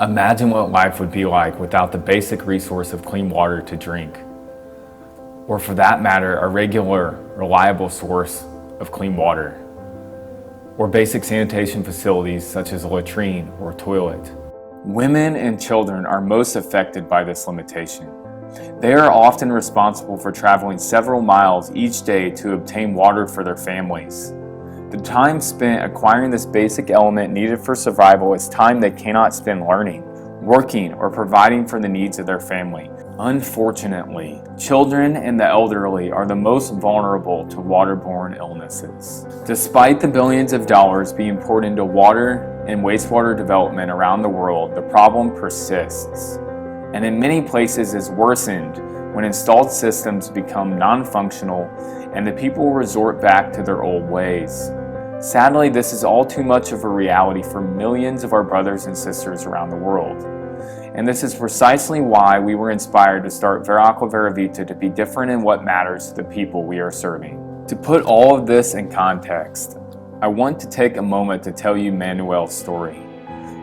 Imagine what life would be like without the basic resource of clean water to drink, or for that matter, a regular, reliable source of clean water, or basic sanitation facilities such as a latrine or toilet. Women and children are most affected by this limitation. They are often responsible for traveling several miles each day to obtain water for their families. The time spent acquiring this basic element needed for survival is time they cannot spend learning, working, or providing for the needs of their family. Unfortunately, children and the elderly are the most vulnerable to waterborne illnesses. Despite the billions of dollars being poured into water and wastewater development around the world, the problem persists, and in many places is worsened when installed systems become non-functional and the people resort back to their old ways. Sadly, this is all too much of a reality for millions of our brothers and sisters around the world. And this is precisely why we were inspired to start Vera Aqua Vera Vita to be different in what matters to the people we are serving. To put all of this in context, I want to take a moment to tell you Manuel's story.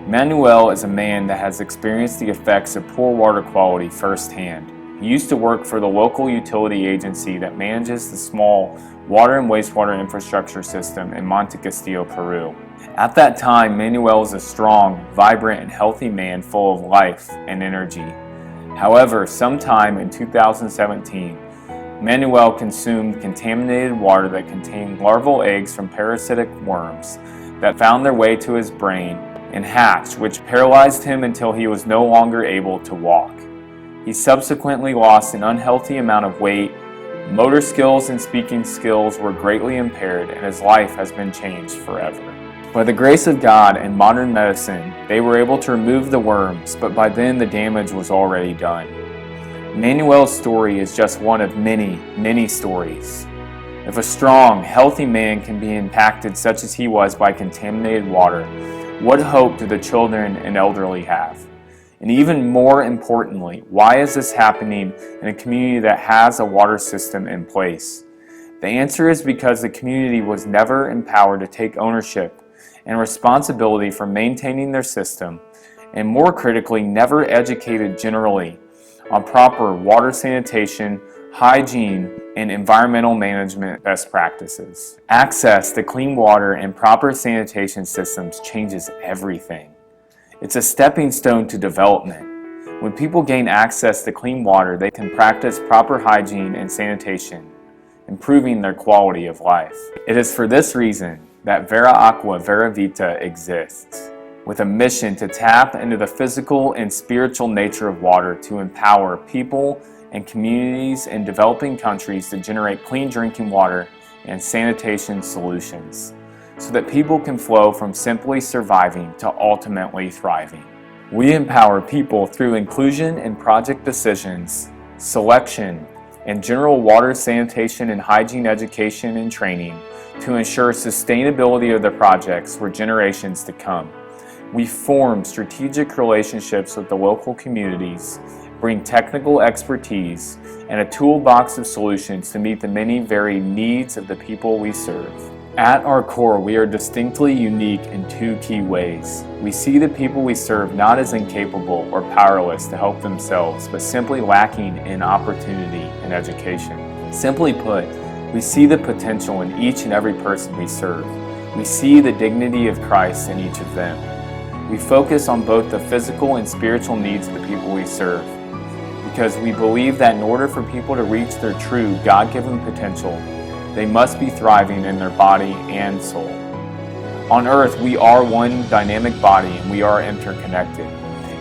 Manuel is a man that has experienced the effects of poor water quality firsthand. He used to work for the local utility agency that manages the small water and wastewater infrastructure system in Monte Castillo, Peru. At that time, Manuel was a strong, vibrant, and healthy man full of life and energy. However, sometime in 2017, Manuel consumed contaminated water that contained larval eggs from parasitic worms that found their way to his brain and hatched, which paralyzed him until he was no longer able to walk. He subsequently lost an unhealthy amount of weight, motor skills and speaking skills were greatly impaired, and his life has been changed forever. By the grace of God and modern medicine, they were able to remove the worms, but by then the damage was already done. Manuel's story is just one of many, many stories. If a strong, healthy man can be impacted such as he was by contaminated water, what hope do the children and elderly have? And even more importantly, why is this happening in a community that has a water system in place? The answer is because the community was never empowered to take ownership and responsibility for maintaining their system, and more critically, never educated generally on proper water sanitation, hygiene, and environmental management best practices. Access to clean water and proper sanitation systems changes everything. It's a stepping stone to development. When people gain access to clean water, they can practice proper hygiene and sanitation, improving their quality of life. It is for this reason that Vera Aqua Vera Vita exists, with a mission to tap into the physical and spiritual nature of water to empower people and communities in developing countries to generate clean drinking water and sanitation solutions, so that people can flow from simply surviving to ultimately thriving. We empower people through inclusion in project decisions, selection, and general water sanitation and hygiene education and training to ensure sustainability of the projects for generations to come. We form strategic relationships with the local communities, bring technical expertise, and a toolbox of solutions to meet the many varied needs of the people we serve. At our core, we are distinctly unique in two key ways. We see the people we serve not as incapable or powerless to help themselves, but simply lacking in opportunity and education. Simply put, we see the potential in each and every person we serve. We see the dignity of Christ in each of them. We focus on both the physical and spiritual needs of the people we serve, because we believe that in order for people to reach their true God-given potential, they must be thriving in their body and soul. On earth, we are one dynamic body and we are interconnected.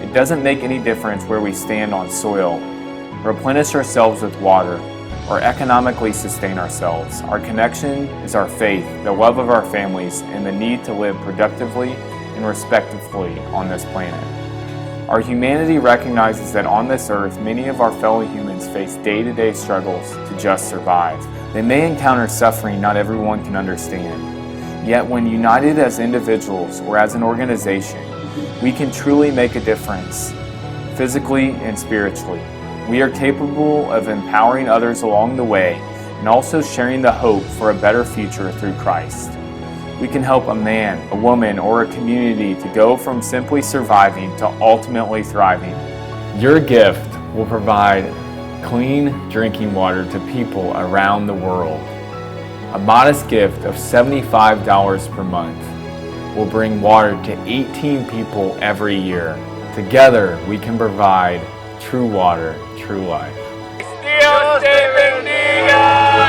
It doesn't make any difference where we stand on soil, replenish ourselves with water, or economically sustain ourselves. Our connection is our faith, the love of our families, and the need to live productively and respectfully on this planet. Our humanity recognizes that on this earth, many of our fellow humans face day-to-day struggles to just survive. They may encounter suffering not everyone can understand. Yet when united as individuals or as an organization, we can truly make a difference, physically and spiritually. We are capable of empowering others along the way and also sharing the hope for a better future through Christ. we can help a man, a woman, or a community to go from simply surviving to ultimately thriving. Your gift will provide clean drinking water to people around the world. A modest gift of $75 per month will bring water to 18 people every year. Together, we can provide true water, true life. Dios te bendiga!